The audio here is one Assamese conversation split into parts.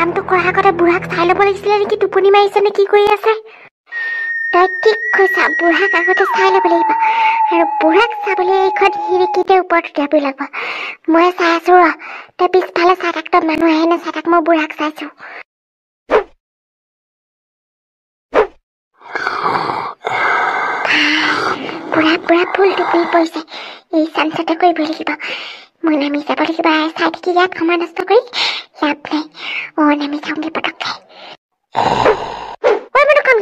কামটো কৰাৰ আগতে বুঢ়াক চাই ল'ব লাগিছিলে নেকি টোপনি মাৰিছে নে কি কৰি আছে তই ঠিক কৈছা বুঢ়াক আগতে চাই ল'ব লাগিব আৰু বুঢ়াক চাবলৈ এইখন খিৰিকীতে ওপৰত উঠিয়াবই লাগিব মই চাই আছো ৰ তই পিছফালে চাই থাক তই মানুহ আহে নে চাই থাক মই বুঢ়াক চাইছো বুঢ়া বুঢ়া ফুল টোপনি পৰিছে এই চাঞ্চতে কৰিব লাগিব মই নামি যাব লাগিব চাই থাকি ইয়াত সময় নষ্ট কৰি লাভ নাই নামি যাওঁগে পটককে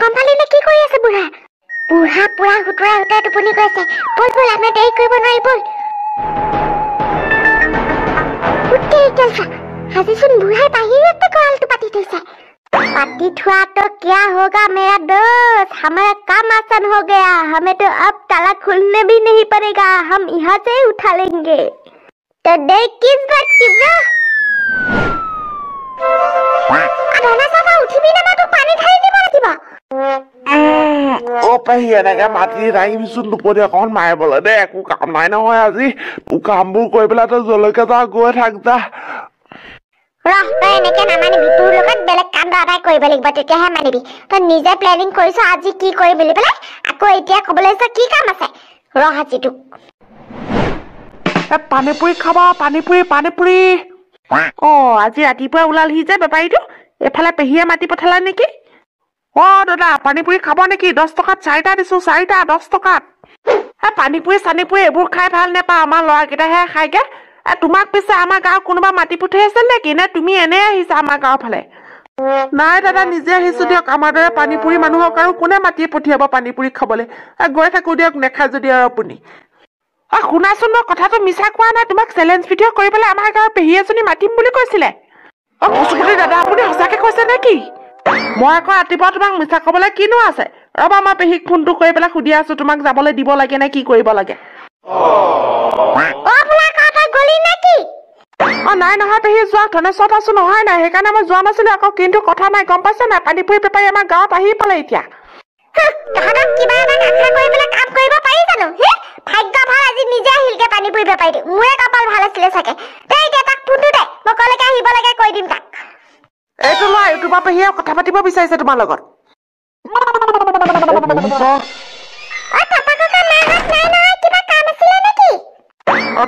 গম পালি নে কি কৰি আছে বুঢ়া বুঢ়া পুৰা হুতুৱাই হুতুৱাই টোপনি গৈছে বল বল আমি দেৰি কৰিব নোৱাৰি বল আজিচোন বুঢ়াই বাহিৰতে গঁৰালটো পাতি থৈছে पाती थुआ तो क्या होगा मेरा दोस्त हमारा काम आसान हो गया हमें तो अब ताला खुलने भी नहीं पड़ेगा हम यहाँ से उठा लेंगे तो देख किस बात की ब्रो खाना साफा उठी भी ना तो पानी ढाली दे मारा दिबा ओ पहिया ना माटी राई बिसुन दुपरिया कोन मारे बोले दे एकु काम নাই নহয় আজি তু কামবোৰ কৈ পেলা তো জলকে যা গৈ থাকতা ৰহ তই এনেকে নামানি ভিতৰ লগত বেলেগ কাম আদায় কৰিব লাগিব তেতিয়াহে মানিবি তই নিজে প্লেনিং কৰিছ আজি কি কৰি বুলি পেলাই আকৌ এতিয়া কবলৈ আছে কি কাম আছে ৰহ আজিটো পানীপুৰি খাবা পানীপুৰি অ আজি ৰাতিপুৱা ওলালহি যে বেপাৰীটো এফালে পেহিয়ে মাটি পঠালা নেকি অ দাদা পানীপুৰি খাব নেকি 10 টকাত 4টা দিছো 4টা 10 টকাত পানীপুৰি চানীপুৰি এইবোৰ খাই ভাল নেপা আমাৰ ল'ৰাকেইটাহে খাইগে তোমাক পিছে আমাৰ গাঁও কোনোবা মাটি পঠাই আছে নেকি নে তুমি এনে আহিছা আমাৰ গাঁও ফালে নাই দাদা নিজে আহিছো দিয়ক আমাৰ দৰে পানীপুৰি মানুহক আৰু কোনে মাটি পঠিয়াব পানীপুৰি খাবলৈ গৈ থাকো দিয়ক নেখায় যদি আৰু আপুনি শুনাচোন মই কথাটো মিছা কোৱা নাই তোমাক চেলেঞ্জ ভিডিঅ' কৰি পেলাই আমাৰ গাঁৱৰ পেহী এজনী মাতিম বুলি কৈছিলে কচুপুতি দাদা আপুনি সঁচাকে কৈছে নেকি মই আকৌ ৰাতিপুৱা তোমাক মিছা ক'বলৈ কিনো আছে ৰবা মই পেহীক ফোনটো কৰি পেলাই সুধি আছো তোমাক যাবলৈ দিব লাগে নে কি কৰিব লাগে নাই নহয় পেহী যোৱা ধনেশ্বৰ আছো নহয় নাই সেইকাৰণে মই যোৱা নাছিলো আকৌ কিন্তু কথা নাই গম পাইছে নাই পানীপুৰি বেপাৰী আমাৰ গাঁৱত আহি পালে এতিয়া কিবা এটা আশা কৰি পেলাই কাম কৰিব পাৰি জানো ভাগ্য ভাল আজি নিজে আহিলগে পানীপুৰি বেপাৰীটো মোৰে কপাল ভাল আছিলে চাগে তই এতিয়া তাক ফোনটো দে মই কলৈকে আহিব লাগে কৈ দিম তাক এইটো লোৱা ইউটিউবৰ পেহীয়ে কথা পাতিব বিচাৰিছে তোমাৰ লগত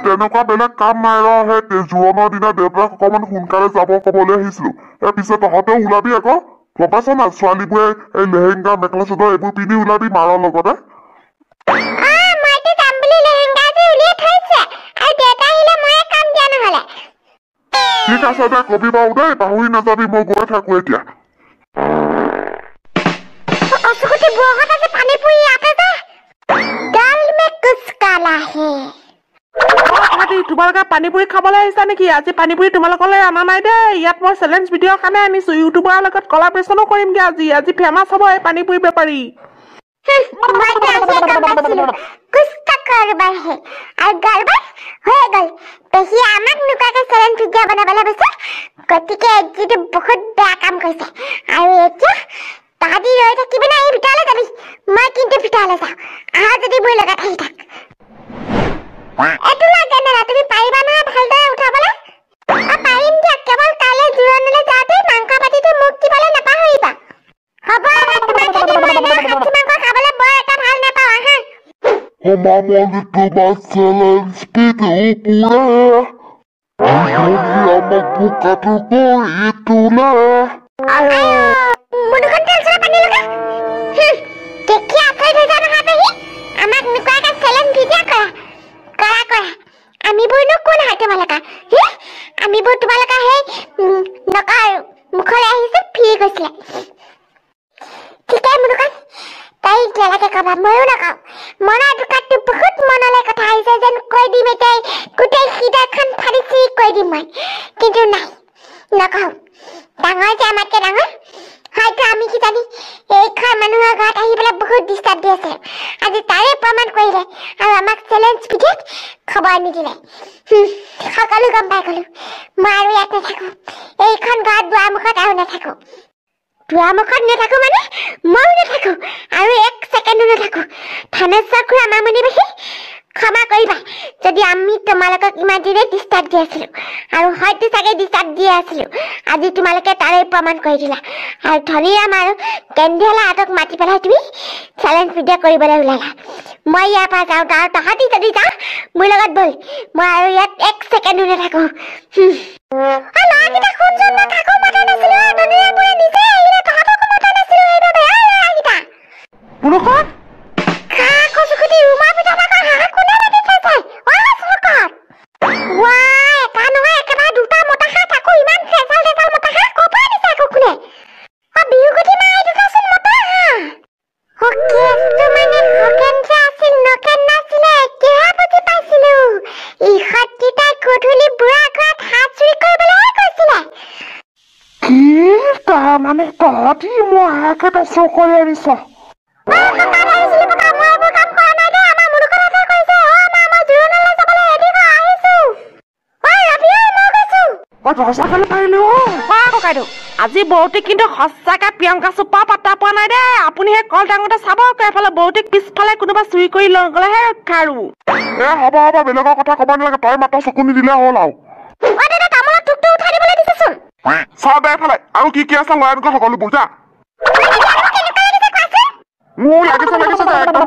তেনেকুৱা বেলেগ কাম নাই ৰে জোৰণৰ দিনা দেউতাক অকমান সোনকালে যাব কবলৈ আহিছিলো পিছত তহঁতেও ওলাবি আকৌ গম পাইছ না ছোৱালীবোৰে এই লেহেংগা মেখেলা চাদৰ এইবোৰ পিন্ধি ওলাবি মাৰৰ লগতে ঠিক আছে দে কবি বাৰু দেই পাহৰি নাযাবি মই গৈ থাকো এতিয়া তোমালোকে পানীপুৰি খাবলৈ আহিছা নেকি আজি পানীপুৰি তোমালোকলৈ অনা নাই দেই ইয়াত মই চেলেঞ্জ ভিডিঅ'ৰ কাৰণে আনিছো ইউটিউবৰ লগত কলাবৰেচনো কৰিমগে আজি ফেমাছ হ'ব এই পানীপুৰি বেপাৰী গতিকে এজিটো বহুত বেয়া কাম কৰিছে আৰু এতিয়া তাহাঁতি ৰৈ থাকিবি না এই ভিতৰলৈ যাবি মই কিন্তু ভিতৰলৈ যাওঁ আহা যদি মোৰ লগত আহি থাক এইটো লাগে না তুমি পাৰিবা নহয় ভালদৰে উঠাবলৈ পাৰিম দিয়া কেৱল কাইলৈ জোৰণলৈ যাওঁতে মাংস পাতিটো মোক দিবলৈ নাপাহৰিবা হ'ব মাংস খাবলৈ বৰ এটা ভাল নাপাওঁ আহা Mamãe toma challenge video pura boca do bonito né মুনুখন তেলছৰা পানী লগা দেখি আচৰিত হৈ যাওঁ নহয় পেহী আমাক নোকোৱাকৈ চেলেঞ্জ ভিডিঅ' কৰা আমিবোৰনো কোন হয় তোমালোকৰ আমিবোৰ তোমালোকৰ সেই নকাৰ মুখলৈ আহিছে ফিৰি গৈছিলে ঠিকেই মুনুখন তাই নালাগে কবা ময়ো নকওঁ মনৰ দোকানটো বহুত মনলৈ কথা আহিছে যেন কৈ দিম এতিয়া গোটেই হৃদয়খন ফালিছি কৈ দিম মই কিন্তু নাই নকওঁ ডাঙৰ যে আমাতকৈ ডাঙৰ হয়তো আমি কি জানি এইখন মানুহৰ ঘৰত আহি পেলাই বহুত ডিষ্টাৰ্ব দি আছে আজি তাৰে প্ৰমাণ কৰিলে আৰু আমাক চেলেঞ্জ ভিডিঅ'ত খবৰ নিদিলে সকলো গম পাই গলো মই আৰু ইয়াত নাথাকো এইখন ঘৰত দুৱাৰমুখত আৰু নাথাকো দুৱাৰমুখত নাথাকো মানে ময়ো নাথাকো আৰু এক ছেকেণ্ডো নাথাকো থানেশ্বৰ খুৰা মামনি বেছি ক্ষমা কৰিবা যদি আমি তোমালোকক ইমান দিনে ডিষ্টাৰ্ব দি আছিলো আৰু হয়তো চাগে ডিষ্টাৰ্ব দি আছিলো আজি তোমালোকে তাৰে প্ৰমাণ কৰি দিলা আৰু ধনীৰাম আৰু কেন্দ্ৰীয়ালাহঁতক মাতি পেলাই তুমি চেলেঞ্জ ভিডিঅ' কৰিবলৈ ওলালা মই ইয়াৰ পৰা যাওঁ আৰু তহঁতি যদি যাওঁ মোৰ লগত বল মই আৰু ইয়াত 1 ছেকেণ্ডো নাথাকো ল'ৰাকেইটা শুনচোন মই কাকো মতা নাছিলো ধনীৰামে নিজে আহিলে তহঁতকো মতা নাছিলো সেইবাবে ল'ৰাকেইটা পুৰুষত চকুটি ৰুমাৰ ভিতৰত আকৌ হাঁহ কোনে লাগি খাইছে এটা নহয় একেবাৰে দুটা মতা হাঁহ তাকো ইমান ফেচাল মতা হাঁহ ক'ৰ পৰা দিছে আকৌ কোনে বিহুগুটি মাৰি দুটাচোন মতা হাঁহ কেছটো মানে হকেন যে আছিল নকেন নাছিলে এতিয়াহে বুজি পাইছিলো ইহঁতকেইটাই গধূলি বুঢ়া ঘৰত হাঁহ চুৰি কৰিবলৈহে কৈছিলে কি তাৰমানে তহঁতি মোৰ হাঁহকেইটা চুৰ কৰি আনিছ আজি বৌতিক কিন্তু সঁচাকে প্ৰিয়ংকা চোপা পাত্তা পোৱা নাই দেই আপুনিহে কল ডাঙৰতে চাব এফালে বৌতিক পিছফালে কোনোবা চুৰি কৰি লৈ গ'লেহে ৰক্ষা আৰু হ'ব বেলেগৰ কথা ক'ব নালাগে তই মাত্ৰ চকু নিদিলে হ'ল আৰু চাহ দে এফালে আৰু কি আছে লৰাই এনেকুৱা সকলোবোৰ যা মোৰ লাগিছে যে একদম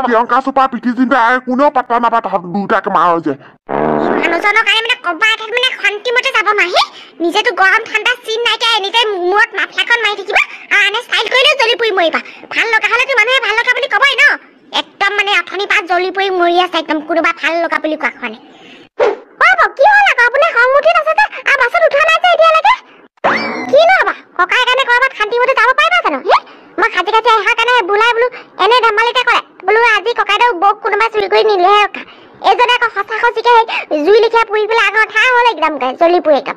প্ৰিয়ংকা চোপা পিঠি চিন্তা কোনেও পাত্তা নাপায় তাহাঁত দুটাকে মাৰ যে মানুহজনৰ কাৰণে মানে কবাত মানে শান্তিমতে যাব মাহি নিজেতো গৰম ঠাণ্ডা চিন নাইকিয়া এনিটাইম মূৰত মাফলাখন মাৰি থাকিবা আৰু আনে ষ্টাইল কৰিলেও জ্বলি পৰি মৰিবা ভাল লগা হ'লেতো মানুহে ভাল লগা বুলি ক'বই ন একদম মানে অথনি পাত জ্বলি পৰি মৰি আছে একদম কোনোবা ভাল লগা বুলি কোৱা কাৰণে কি হ'ল আকৌ আপুনি খং উঠি আছে যে আৰু বাছত উঠা নাই যে এতিয়ালৈকে কি নহবা ককাই কাৰণে কৰবাত শান্তিমতে যাব পাৰিবা জানো মই খাজি অহাৰ কাৰণে বোলাই বোলো এনে ধেমালিতে কৰে বোলো আজি ককাইদেউ বৌক কোনোবা চুৰি কৰি নিলেহে ৰখা এজনে আকৌ সঁচা সঁচিকে জুই লিখীয়া পুৰি পেলাই আগৰ ঠাই হ'ল একদম জ্বলি পুৰি একদম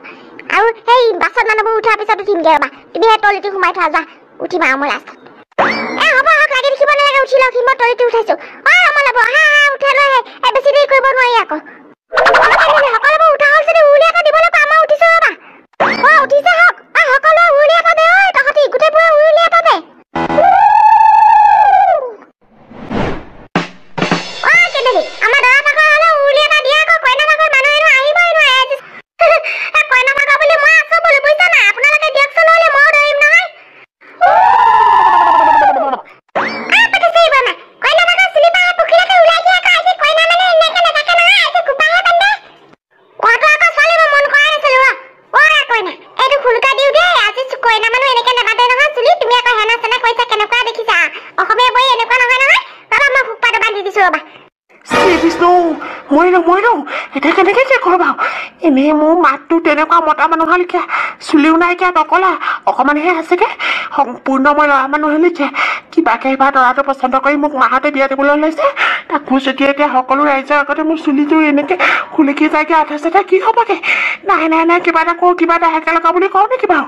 আৰু সেই বাছত মানুহবোৰ উঠাৰ পিছত উঠিমগে ৰবা তুমি সেই তলিটো সোমাই থোৱা যোৱা উঠিবা আমাৰ লাষ্টত হ'ব লাগি দেখিব নালাগে উঠি লওক মই তলিটো উঠাইছো আমাৰ ল'ব উঠাই লৈ বেছি দেৰি কৰিব নোৱাৰি আকৌ সকলোবোৰ উঠা হ'ল যদি উলি এটা দিবলৈ আমাৰ উঠিছো ৰবা উঠিছে হওক সকলোৱে উলি এটা দে তহঁতি গোটেইবোৰে উলি এটা দে আমাৰ দৰা ভাগৰ হ'লে উলি এটা দিয়া আকৌ কইনা ভাগৰ মানুহ এনো আহিবই নোৱাৰে কইনা ভাগৰ বুলি মই আছো বুলি বুজিছা না আপোনালোকে দিয়কচোন হ'লে মই ধৰিম নহয় কইনা ভাগৰ চিলিপা পুখুৰীতে ওলাই দিয়া আকৌ কইনা মানে এনেকে নাথাকে নহয় এইটো কুপাহে বান্ধে কোৱাটো আকৌ ছোৱালী মই মন কৰা নাছিলো কইনা এইটো খুলকা দিও দেই আজি কইনা মানুহ এনেকে নাবাদে নহয় চুলি তুমি আকৌ হেনা চেনা কৈছা কেনেকুৱা দেখিছা অসমীয়া বৈ এনেকুৱা নহয় নহয় ৰবা মই ফুকপাটো বান্ধি দিছো ৰবা বিষ্ণু মৰিলো এতিয়া কেনেকে কি কৰিবা এনেই মোৰ মাতটো তেনেকুৱা মতা মানুহৰ লিখা চুলিও নাইকিয়া নকলা অকমানহে আছেগে সম্পূৰ্ণ মই ল'ৰা মানুহে লিখে কিবাকে এইবাৰ দৰাটো পচন্দ কৰি মোক মাহঁতে বিয়া দিবলৈ ওলাইছে তাকো যেতিয়া এতিয়া সকলো ৰাইজৰ আগতে মোৰ চুলিযোৰ এনেকে খুলিকি যায়গে আধা চাধা কি হ'বগে নাই কিবা এটা কৰো কিবা এটা হেকে লগা বুলি কওঁ নেকি বাৰু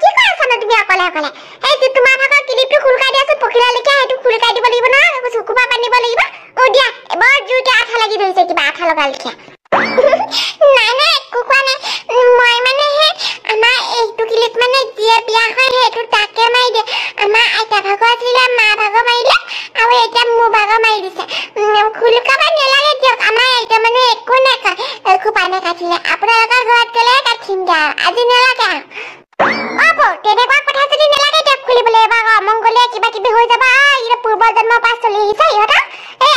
কি কৈ আছা ন তুমি অকলে এই তোমাৰ ভাগৰ ক্লিপটো খুলকাই দিয়াচোন পখিলা লিখা সেইটো খুলকাই দিব লাগিব না চকুপা বান্ধিব লাগিব দিয়া বৰ জোৰকে আঠা লাগি ধৰিছে কিবা আঠা লগা লিখা নাই একো কোৱা নাই মই মানে আমাৰ এইটো ক্লিপ মানে দিয়ে বিয়া হয় সেইটো তাকে মাৰি দিয়ে আমাৰ আইতা ভাগৰ আছিলে মা ভাগৰ মাৰিলে আৰু এতিয়া মোৰ ভাগৰ মাৰি দিছে খুলকাবা নেলাগে দিয়ক আমাৰ আইতা মানে একো নাখায় খোপা নাকাটিলে আপোনালোকৰ ঘৰত গ'লে কাটিমগে আজি নেলাগে তেনেকুৱা কথা যদি নেলাগে দিয়ক খুলিবলৈ এবাৰ অমংগলীয়া কিবা কিবি হৈ যাবা পূৰ্ব জন্মৰ পৰা চলি আহিছে ইহঁতৰ এই